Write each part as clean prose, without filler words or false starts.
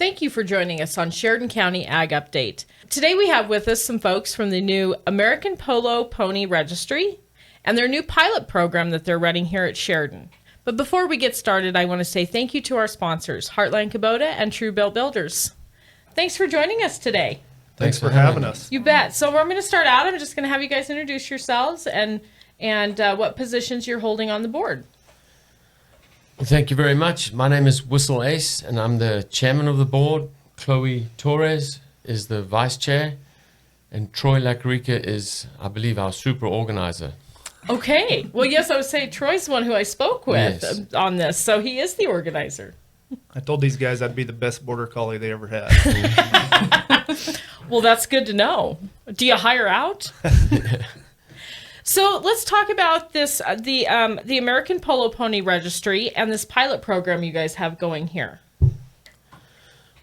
thank you for joining us on Sheridan County Ag Update. Today we have with us some folks from the new American Polo Pony Registry and their new pilot program that they're running here at Sheridan. But before we get started, I want to say thank you to our sponsors, Heartland Kubota and True Bill Builders. Thanks for joining us today. Thanks for having us. You bet. So I'm going to start out. I'm just going to have you guys introduce yourselves and what positions you're holding on the board. Well, thank you very much. My name is Whistle Uys, and I'm the chairman of the board. Chloe Torres is the vice chair, and Troy Lequerica is, I believe, our super organizer. Okay. Well, yes, I would say Troy's the one who I spoke with on this, so he is the organizer. I told these guys I'd be the best border collie they ever had. Well, that's good to know. Do you hire out? So let's talk about this, the American Polo Pony Registry and this pilot program you guys have going here.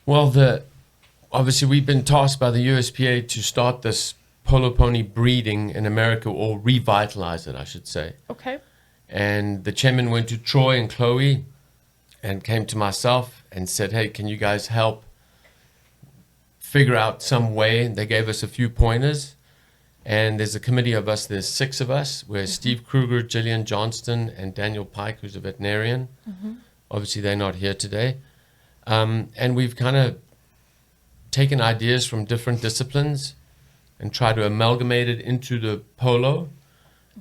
Well, obviously we've been tasked by the USPA to start this polo pony breeding in America, or revitalize it, I should say. Okay. And the chairman went to Troy and Chloe and came to myself and said, hey, can you guys help figure out some way? They gave us a few pointers. And there's a committee of us, there's 6 of us. We're Steve Kruger, Jillian Johnston, and Daniel Pike, who's a veterinarian. Obviously, they're not here today. And we've kind of taken ideas from different disciplines and tried to amalgamate it into the polo.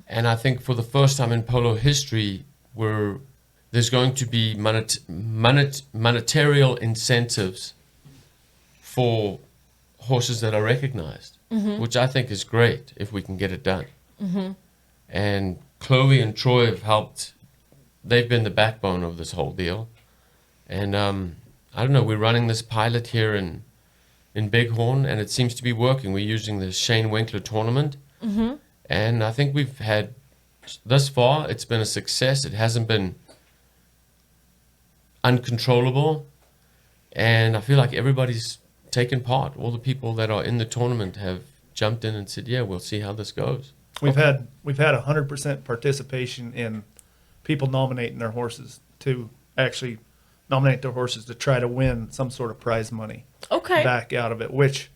And I think for the first time in polo history, there's going to be monetarial incentives for horses that are recognized. Which I think is great if we can get it done. And Chloe and Troy have helped. They've been the backbone of this whole deal. And I don't know, we're running this pilot here in Big Horn, and it seems to be working. We're using the Shane Winkler tournament. And I think we've had, thus far, it's been a success. It hasn't been uncontrollable. And I feel like everybody's taken part. All the people that are in the tournament have jumped in and said, yeah, we'll see how this goes. We've had 100% participation in people nominating their horses to actually nominate their horses to try to win some sort of prize money back out of it, which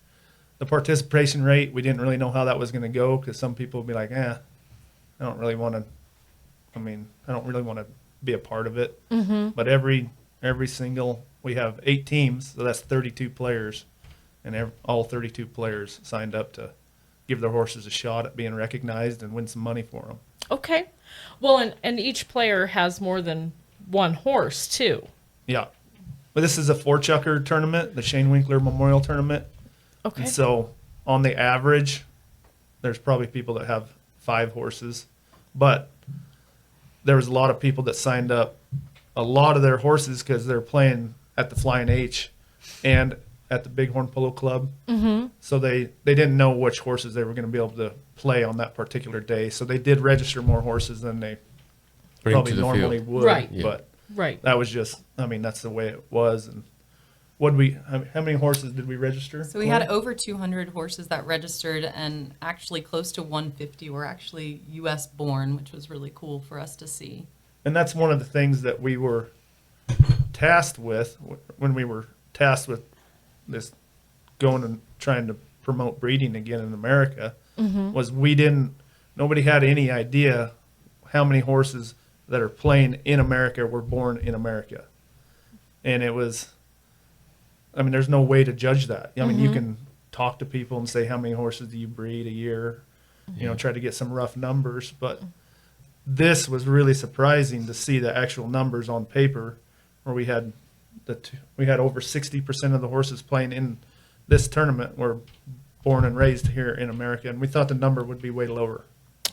the participation rate, we didn't really know how that was going to go, because some people would be like, I don't really want to be a part of it. But every single, we have 8 teams, so that's 32 players, and all 32 players signed up to give their horses a shot at being recognized and win some money for them. Okay. Well, and each player has more than one horse, too. Yeah. But this is a 4-chucker tournament, the Shane Winkler Memorial Tournament. Okay. And so on the average, there's probably people that have 5 horses, but there was a lot of people that signed up a lot of their horses because they're playing at the Flying H and at the Big Horn Polo Club. So they didn't know which horses they were going to be able to play on that particular day. So they did register more horses than they probably normally would. Right. But Right. that was just, that's the way it was. And how many horses did we register? So we had over 200 horses that registered, and actually close to 150 were actually U.S. born, which was really cool for us to see. And that's one of the things that we were tasked with when we were tasked with this going and trying to promote breeding again in America, was nobody had any idea how many horses that are playing in America were born in America. And it was, there's no way to judge that. You can talk to people and say, how many horses do you breed a year? Try to get some rough numbers, but this was really surprising to see the actual numbers on paper, where we had over 60% of the horses playing in this tournament were born and raised here in America, and we thought the number would be way lower.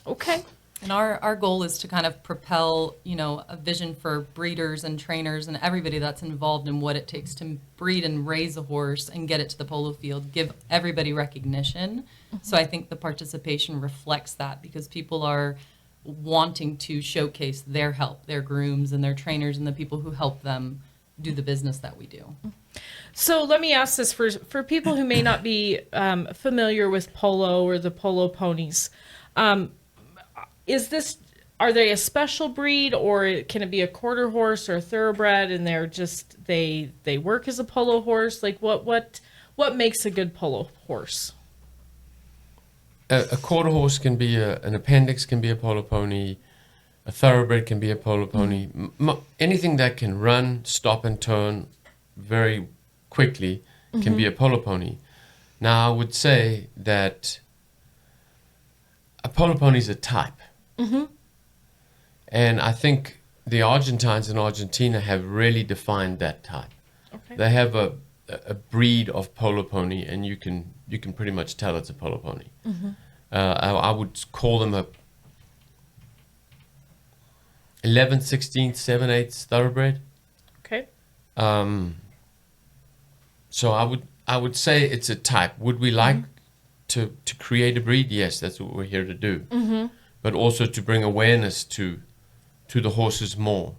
Okay. And our goal is to kind of propel, a vision for breeders and trainers and everybody that's involved in what it takes to breed and raise a horse and get it to the polo field, give everybody recognition. So I think the participation reflects that, because people are wanting to showcase their help, their grooms and their trainers and the people who help them do the business that we do. So let me ask this for people who may not be familiar with polo or the polo ponies. Is this are they a special breed, or can it be a quarter horse or a thoroughbred, and they're just they work as a polo horse? Like what makes a good polo horse? A quarter horse can be an appendix, can be a polo pony. A thoroughbred can be a polo pony. Anything that can run, stop, and turn very quickly can be a polo pony. Now, I would say that a polo pony is a type. And I think the Argentines in Argentina have really defined that type. Okay. They have a breed of polo pony, and you can pretty much tell it's a polo pony. I would call them a 11th, 16th, 7th, 8th thoroughbred. Okay. So I would say it's a type. Would we like to create a breed? Yes, that's what we're here to do. But also to bring awareness to the horses more,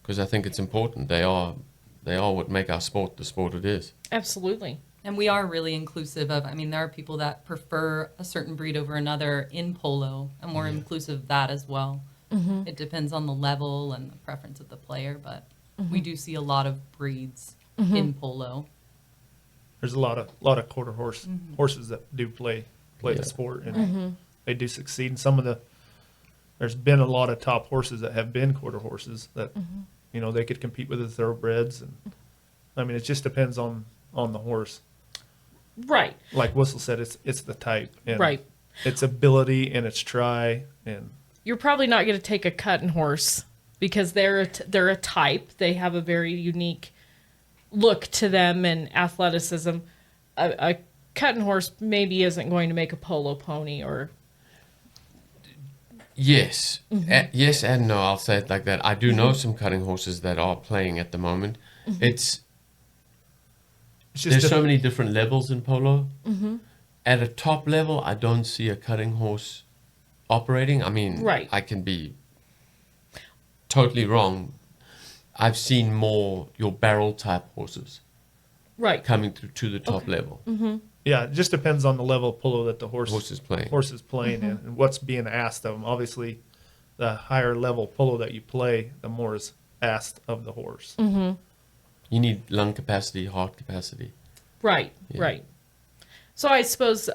because I think it's important. They are what make our sport the sport it is. Absolutely. And we are really inclusive of, I mean, there are people that prefer a certain breed over another in polo, and we're inclusive of that as well. It depends on the level and the preference of the player, but we do see a lot of breeds in polo. There's a lot of quarter horses that do play the sport, and they do succeed. And there's been a lot of top horses that have been quarter horses that they could compete with the thoroughbreds, and I mean it just depends on the horse. Right. Like Whistle said, it's the type, and Right. its ability and its try, and You're probably not going to take a cutting horse because they're a type. They have a very unique look to them and athleticism. A cutting horse maybe isn't going to make a polo pony or. Yes. Yes and no, I'll say it like that. I do know some cutting horses that are playing at the moment. it's just There's so many different levels in polo. At a top level, I don't see a cutting horse operating. I mean, Right. I can be totally wrong. I've seen more your barrel type horses Right. coming through to the top level. Yeah, it just depends on the level of polo that the horse Horses playing. is playing in, and what's being asked of them. Obviously, the higher level polo that you play, the more is asked of the horse. You need lung capacity, heart capacity. Right. Yeah. Right. So I suppose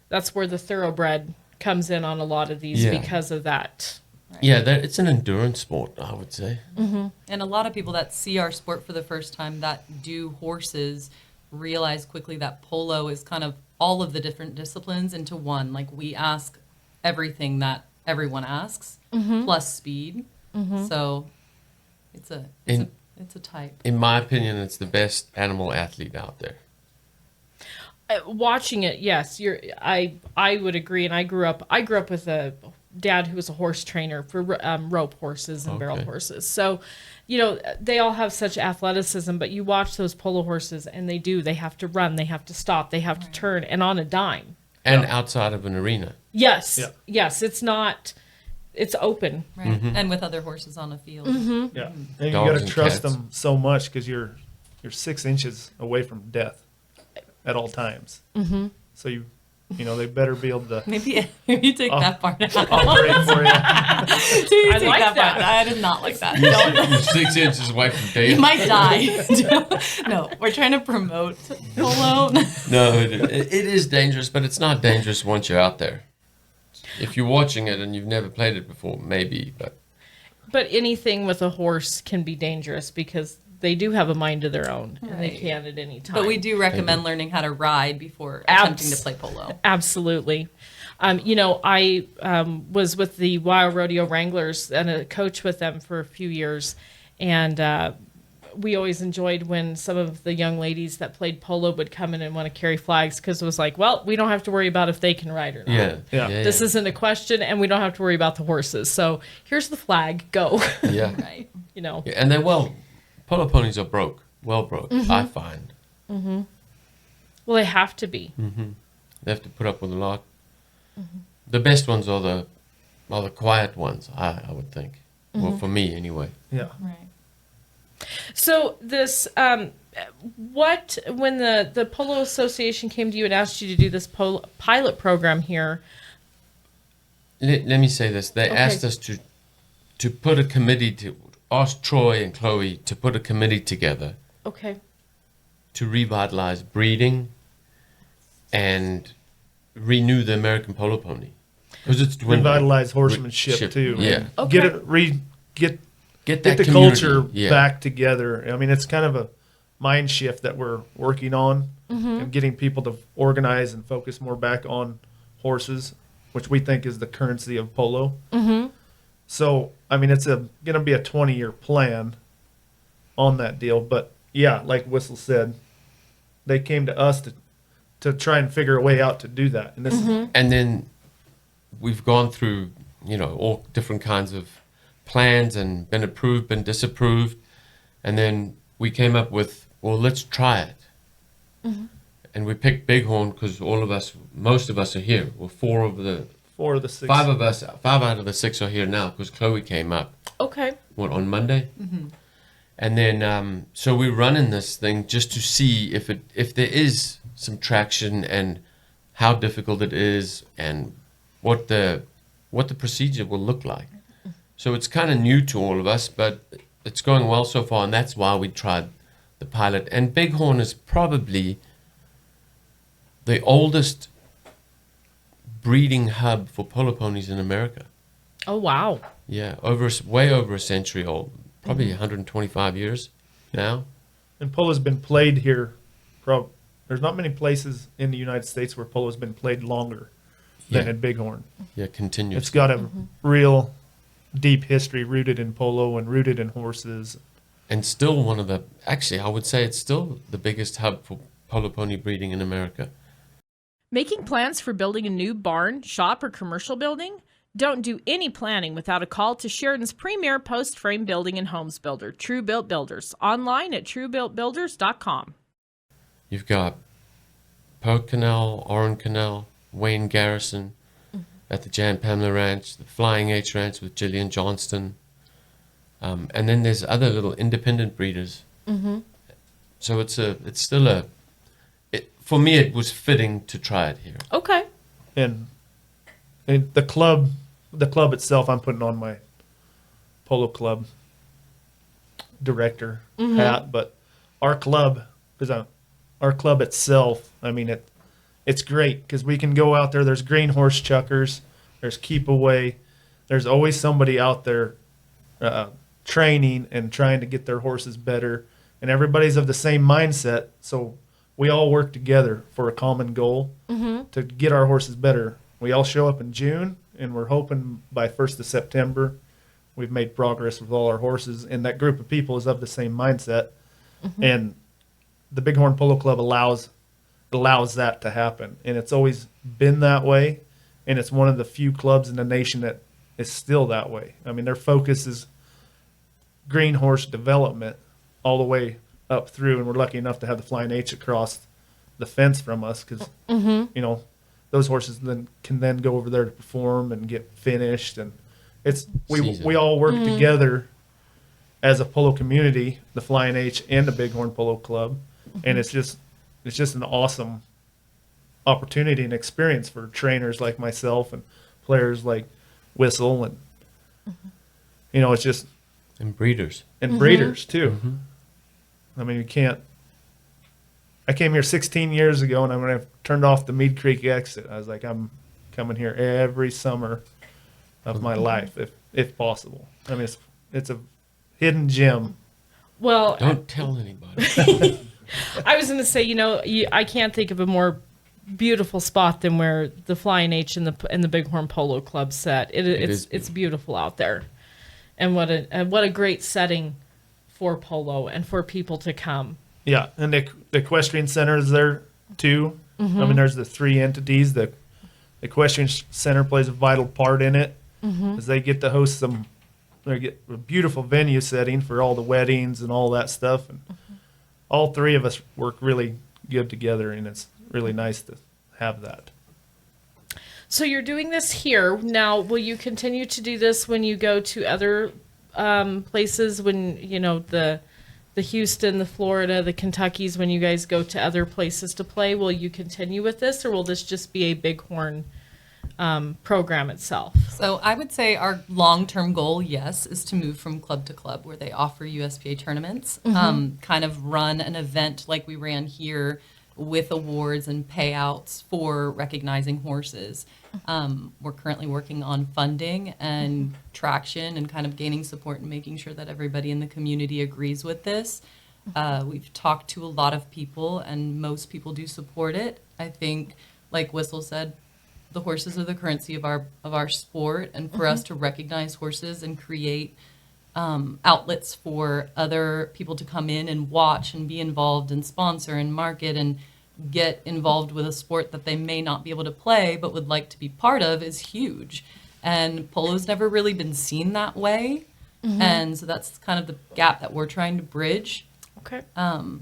that's where the thoroughbred comes in on a lot of these Yeah. because of that. Yeah, it's an endurance sport, I would say. And a lot of people that see our sport for the first time that do horses realize quickly that polo is kind of all of the different disciplines into one. Like we ask everything that everyone asks, plus speed. So it's a type. In my opinion, it's the best animal athlete out there. Watching it, yes, I would agree. And I grew up with a dad who was a horse trainer for rope horses and barrel Okay. horses. So, they all have such athleticism, but you watch those polo horses and they have to run, they have to stop, they have to turn, and on a dime. And outside of an arena. Yes. Yeah. Yes. It's open. Right. And with other horses on a field. Yeah, and you Dogs got to and trust cats. them so much because you're 6 inches away from death at all times. So they better be able to Maybe take that part out. operate for you. I like part that. out. I did not like that. Don't. You're 6 inches away from You death. might die. No, we're trying to promote polo. No, it is dangerous, but it's not dangerous once you're out there. If you're watching it and you've never played it before, maybe, but But anything with a horse can be dangerous because they do have a mind of their own and they Right. can at any time. But we do recommend learning how to ride before attempting to play polo. Absolutely. I was with the Wild Rodeo Wranglers and a coach with them for a few years. And we always enjoyed when some of the young ladies that played polo would come in and want to carry flags because it was like, well, we don't have to worry about if they can ride or not. Yeah. This isn't a question, and we don't have to worry about the horses. So here's the flag. Go. Yeah. Right. Yeah, and polo ponies are well broke, I find. Well, they have to be. They have to put up with a lot. The best ones are the quiet ones, I would think. Well, for me anyway. Yeah. Right. So this, when the Polo Association came to you and asked you to do this pilot program here, let me say this. They Okay. asked us to put a committee, to ask Troy and Chloe to put a committee together Okay. to revitalize breeding and renew the American Polo Pony. Because it's dwindling. Revitalize horsemanship Ship, too. yeah. and Okay. Get Get that the community, culture yeah. back together. I mean, it's kind of a mind shift that we're working on, and getting people to organize and focus more back on horses, which we think is the currency of polo. So, I mean, it's going to be a 20-year plan on that deal. But yeah, like Whistle said, they came to us to try and figure a way out to do that. And this is And then we've gone through, all different kinds of plans and been approved, been disapproved. And then we came up with, well, let's try it. And we picked Big Horn because most of us are here. Well, 4 4 of the 6. 5 out of the 6 are here now because Chloe came up, Okay. on Monday? And then, so we're running this thing just to see if there is some traction and how difficult it is and what the procedure will look like. So it's kind of new to all of us, but it's going well so far, and that's why we tried the pilot. And Big Horn is probably the oldest breeding hub for polo ponies in America. Oh, wow. Yeah, way over a century old, probably 125 years now. And polo's been played here. There's not many places in the United States where polo's been played longer than Yeah. at Big Horn. Yeah, continuous. It's got a real deep history rooted in polo and rooted in horses. And still actually, I would say it's still the biggest hub for polo pony breeding in America. Making plans for building a new barn, shop, or commercial building? Don't do any planning without a call to Sheridan's premier post-frame building and homes builder, True Built Builders, online at truebuiltbuilders.com. You've got Poe Canal, Oren Canal, Wayne Garrison at the Jan Pamela Ranch, the Flying H Ranch with Gillian Johnston. And then there's other little independent breeders. So for me, it was fitting to try it here. Okay. And the club itself, I'm putting on my polo club director hat, but our club itself, I mean, it's great because we can go out there. There's green horse chuckers, there's keep away, there's always somebody out there training and trying to get their horses better, and everybody's of the same mindset. So we all work together for a common goal to get our horses better. We all show up in June, and we're hoping by 1st of September we've made progress with all our horses, and that group of people is of the same mindset. And the Big Horn Polo Club allows that to happen, and it's always been that way, and it's one of the few clubs in the nation that is still that way. I mean, their focus is green horse development all the way up through, and we're lucky enough to have the Flying H across the fence from us because those horses can then go over there to perform and get finished, and we all work together as a polo community, the Flying H and the Big Horn Polo Club, and it's just an awesome opportunity and experience for trainers like myself and players like Whistle, and it's just And breeders. and breeders too. I mean, I came here 16 years ago, and when I turned off the Mead Creek exit, I was like, I'm coming here every summer of my life, if possible. I mean, it's a hidden gem. Well, Don't tell anybody. I was going to say, I can't think of a more beautiful spot than where the Flying H and the Big Horn Polo Club set. It's beautiful out there, and what a great setting for polo and for people to come. Yeah, and the equestrian center is there too. I mean, there's the 3 entities. The equestrian center plays a vital part in it because they get to host they get a beautiful venue setting for all the weddings and all that stuff. And all 3 of us work really good together, and it's really nice to have that. So you're doing this here now. Will you continue to do this when you go to other places? When the Houston, the Florida, the Kentuckys, when you guys go to other places to play, will you continue with this, or will this just be a Big Horn program itself? So I would say our long-term goal, yes, is to move from club to club where they offer USPA tournaments, kind of run an event like we ran here with awards and payouts for recognizing horses. We're currently working on funding and traction and kind of gaining support and making sure that everybody in the community agrees with this. We've talked to a lot of people, and most people do support it. I think, like Whistle said, the horses are the currency of our sport, and for us to recognize horses and create outlets for other people to come in and watch and be involved and sponsor and market and get involved with a sport that they may not be able to play but would like to be part of is huge. And polo's never really been seen that way, and so that's kind of the gap that we're trying to bridge. Okay.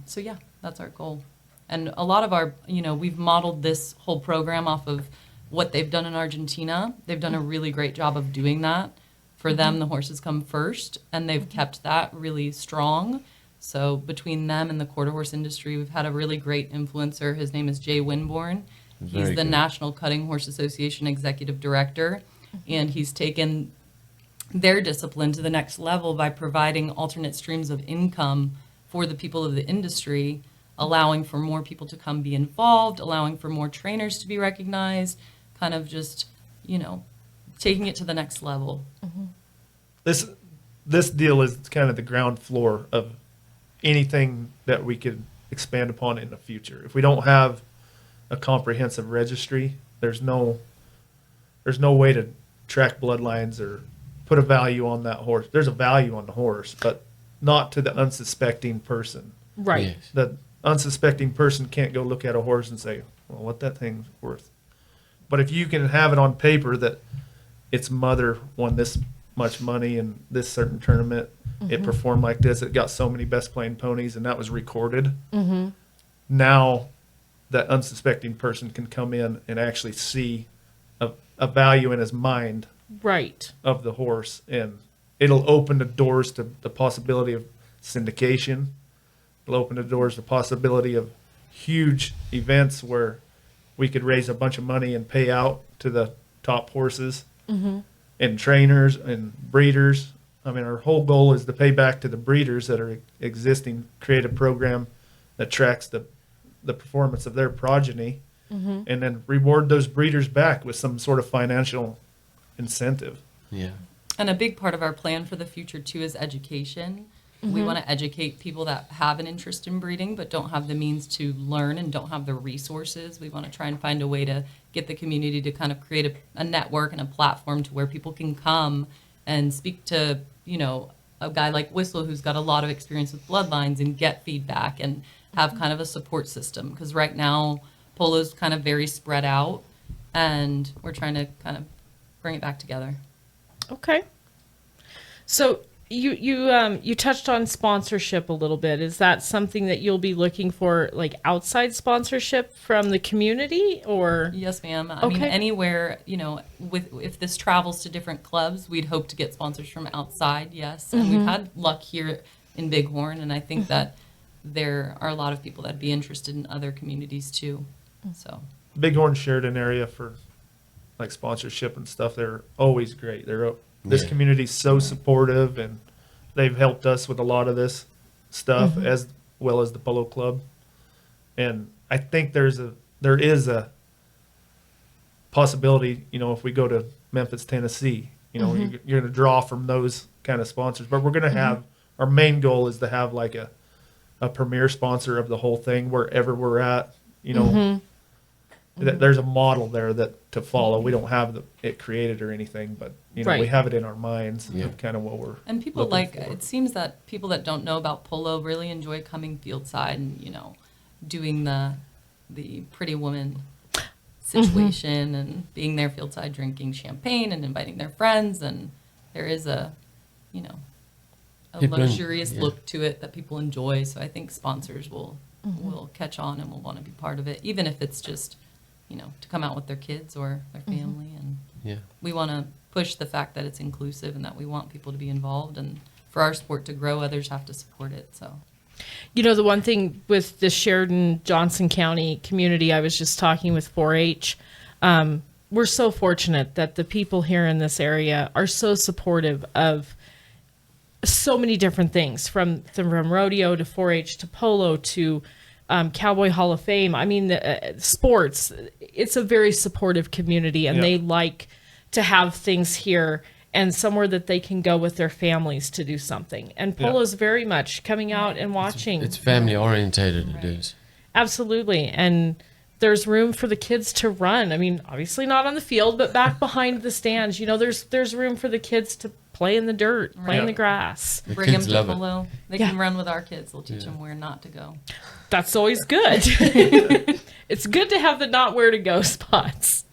So yeah, that's our goal. And a lot of our, we've modeled this whole program off of what they've done in Argentina. They've done a really great job of doing that. For them, the horses come first, and they've kept that really strong. So between them and the quarter horse industry, we've had a really great influencer. His name is Jay Winborn. He's the National Cutting Horse Association Executive Director, and he's taken their discipline to the next level by providing alternate streams of income for the people of the industry, allowing for more people to come be involved, allowing for more trainers to be recognized, kind of just, taking it to the next level. This deal is kind of the ground floor of anything that we could expand upon in the future. If we don't have a comprehensive registry, there's no way to track bloodlines or put a value on that horse. There's a value on the horse, but not to the unsuspecting person. Right. Yes. The unsuspecting person can't go look at a horse and say, well, what that thing's worth. But if you can have it on paper that its mother won this much money in this certain tournament, it performed like this, it got so many best playing ponies, and that was recorded. Now that unsuspecting person can come in and actually see a value in his mind Right. of the horse, and it'll open the doors to the possibility of syndication. It'll open the doors to the possibility of huge events where we could raise a bunch of money and pay out to the top horses and trainers and breeders. I mean, our whole goal is to pay back to the breeders that are existing, create a program that tracks the performance of their progeny, and then reward those breeders back with some sort of financial incentive. Yeah. And a big part of our plan for the future, too, is education. We want to educate people that have an interest in breeding but don't have the means to learn and don't have the resources. We want to try and find a way to get the community to kind of create a network and a platform to where people can come and speak to, a guy like Whistle who's got a lot of experience with bloodlines and get feedback and have kind of a support system. Because right now, polo's kind of very spread out, and we're trying to kind of bring it back together. Okay. So you touched on sponsorship a little bit. Is that something that you'll be looking for, like outside sponsorship from the community, or? Yes, ma'am. I mean, anywhere, if this travels to different clubs, we'd hope to get sponsors from outside, yes. And we've had luck here in Big Horn, and I think that there are a lot of people that'd be interested in other communities too. So Big Horn, Sheridan area for like sponsorship and stuff, they're always great. This community's so supportive, and they've helped us with a lot of this stuff as well as the Polo Club. And I think there is a possibility, if we go to Memphis, Tennessee, you're going to draw from those kind of sponsors. But we're going to have, our main goal is to have like a premier sponsor of the whole thing wherever we're at. There's a model there to follow. We don't have it created or anything, but we have it in our minds of kind of what we're and people looking for. it seems that people that don't know about polo really enjoy coming fieldside and doing the pretty woman situation and being there fieldside drinking champagne and inviting their friends, and there is a luxurious look to it that people enjoy. So I think sponsors will catch on and will want to be part of it, even if it's just to come out with their kids or their family. And we want to push the fact that it's inclusive and that we want people to be involved, and for our sport to grow, others have to support it. So the one thing with the Sheridan Johnson County community, I was just talking with 4-H, we're so fortunate that the people here in this area are so supportive of so many different things, from rodeo to 4-H to polo to Cowboy Hall of Fame. I mean, sports. It's a very supportive community, and they like to have things here and somewhere that they can go with their families to do something. And polo is very much coming out and watching. It's family orientated. It is. Absolutely. And there's room for the kids to run. I mean, obviously not on the field, but back behind the stands. You know, there's room for the kids to play in the dirt, play in the grass. The Bring them kids to love it. polo. They can run with our kids. We'll teach them where not to go. That's always good. It's good to have the not where to go spots.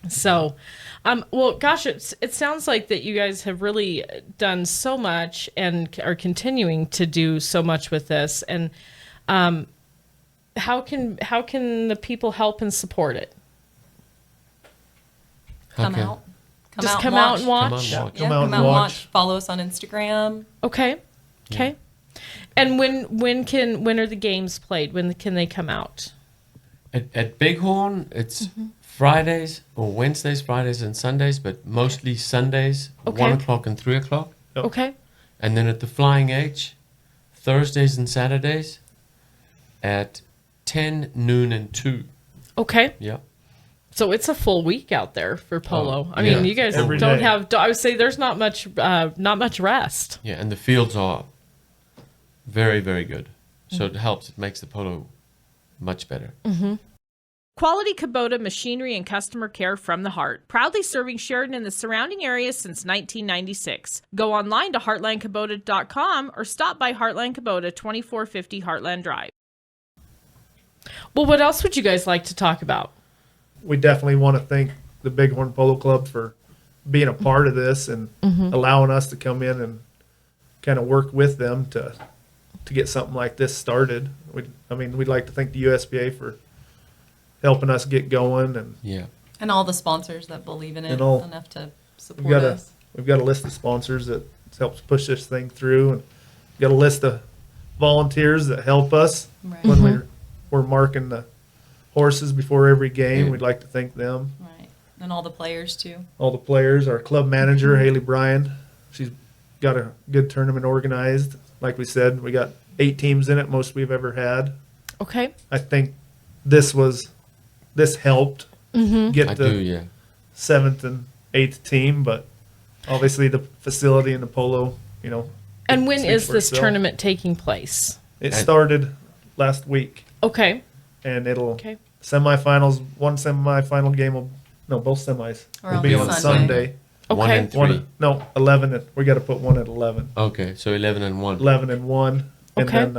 So, well, gosh, it sounds like that you guys have really done so much and are continuing to do so much with this. And how can the people help and support it? Come Okay. out. Just come out and watch. Come on, watch. Come out and watch. Follow us on Instagram. Okay. Okay. And when are the games played? When can they come out? At Big Horn, it's Fridays or Wednesdays, Fridays and Sundays, but mostly Sundays, Okay. 1 o'clock and 3 o'clock. Yep. Okay. And then at the Flying H, Thursdays and Saturdays at 10, noon, and 2. Okay. Yep. So it's a full week out there for polo. I yeah. mean, you guys Every don't day. have. I would say there's not much rest. Yeah, and the fields are very, very good. So it helps. It makes the polo much better. Quality Kubota machinery and customer care from the heart. Proudly serving Sheridan and the surrounding areas since 1996. Go online to heartlandkubota.com or stop by Heartland Kubota, 2450 Heartland Drive. Well, what else would you guys like to talk about? We definitely want to thank the Big Horn Polo Club for being a part of this and allowing us to come in and kind of work with them to get something like this started. We'd like to thank the USPA for helping us get going, and Yeah. And all the sponsors that believe in it And all- enough to we've support got us. a list of sponsors that helps push this thing through, and we've got a list of volunteers that help us Right. when we're marking the horses before every game. Yeah. We'd like to thank them. Right. And all the players too. All the players, our club manager, Haley Bryan. She's got a good tournament organized. Like we said, we got 8 teams in it, most we've ever had. Okay. I think this helped get I the do, yeah. 7th and 8th team, but obviously the facility and the polo, And when speaks is for this itself. tournament taking place? It started last week, Okay. and it'll Okay. semifinals. One semifinal game both semis Or will on be on Sunday. Sunday. 1 Okay. and 3. 11. We got to put one at 11. Okay, so 11 and 1. 11 and 1, and Okay. then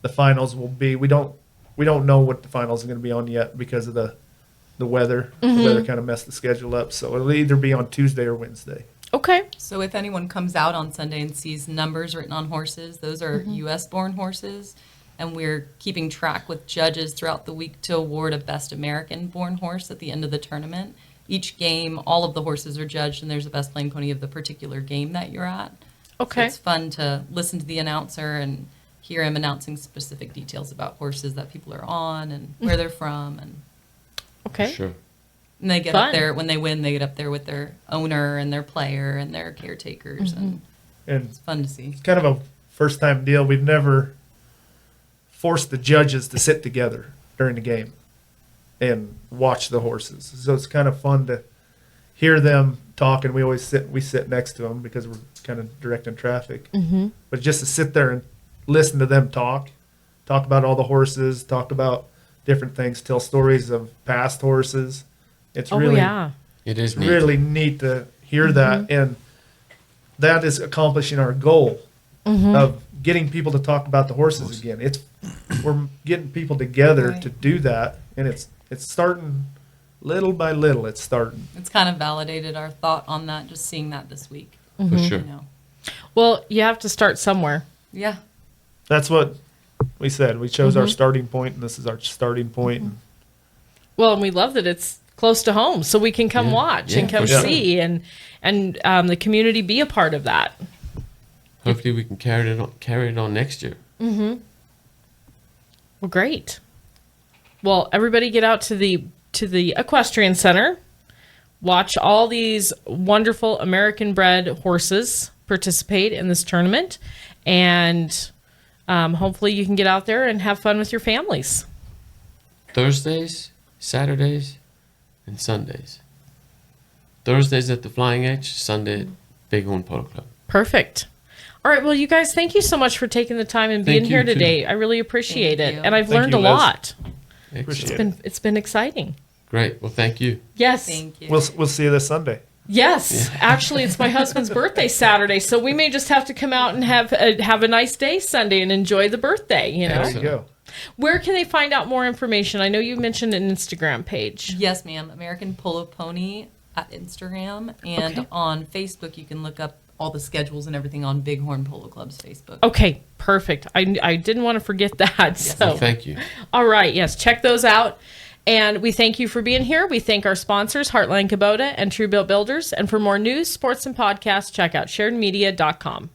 the finals will be. We don't know what the finals are going to be on yet because of the weather. The weather kind of messed the schedule up, so it'll either be on Tuesday or Wednesday. Okay. So if anyone comes out on Sunday and sees numbers written on horses, those are U.S. born horses. And we're keeping track with judges throughout the week to award a best American born horse at the end of the tournament. Each game, all of the horses are judged, and there's a best playing pony of the particular game that you're at. Okay. So it's fun to listen to the announcer and hear him announcing specific details about horses that people are on and where they're from. And Okay. Sure. they get Fun. up there, when they win, they get up there with their owner and their player and their caretakers. And And it's fun to see. it's kind of a first time deal. We've never forced the judges to sit together during the game and watch the horses. So it's kind of fun to hear them talk, and we sit next to them because we're kind of directing traffic. Mm-hmm. But just to sit there and listen to them talk about all the horses, talk about different things, tell stories of past horses. It's Oh, really yeah. It is neat. really neat to hear that, and that is accomplishing our goal of getting people to talk about the horses again. We're getting people together Right. to do that, and it's starting little by little. It's starting. It's kind of validated our thought on that, just seeing that this week. For sure. You know. Well, you have to start somewhere. Yeah. That's what we said. We chose our starting point, and this is our starting point. Well, and we love that it's close to home, so we can come Yeah. watch Yeah, and come for sure. see, and the community be a part of that. Hopefully we can carry it on next year. Well, great. Well, everybody get out to the to the Equestrian Center, watch all these wonderful American-bred horses participate in this tournament, and hopefully you can get out there and have fun with your families. Thursdays, Saturdays, and Sundays. Thursdays at the Flying Edge, Sunday at Big Horn Polo Club. Perfect. All right. Well, you guys, thank you so much for taking the time and being Thank here you, too. today. I really appreciate Thank it. you. And I've Thank learned you, a Liz. lot. Excellent. It's been exciting. Great. Well, thank you. Yes. Thank you. We'll see you this Sunday. Yes. Actually, it's my husband's birthday Saturday, so we may just have to come out and have a nice day Sunday and enjoy the birthday, you know. There you go. Where can they find out more information? I know you mentioned an Instagram page. Yes, ma'am. American Polo Pony at Instagram, and Okay. on Facebook you can look up all the schedules and everything on Big Horn Polo Club's Facebook. Okay, perfect. I didn't want to forget that. So Well, thank you. all right, yes, check those out. And we thank you for being here. We thank our sponsors, Heartland Kubota and True Built Builders. And for more news, sports, and podcasts, check out SheridanMedia.com.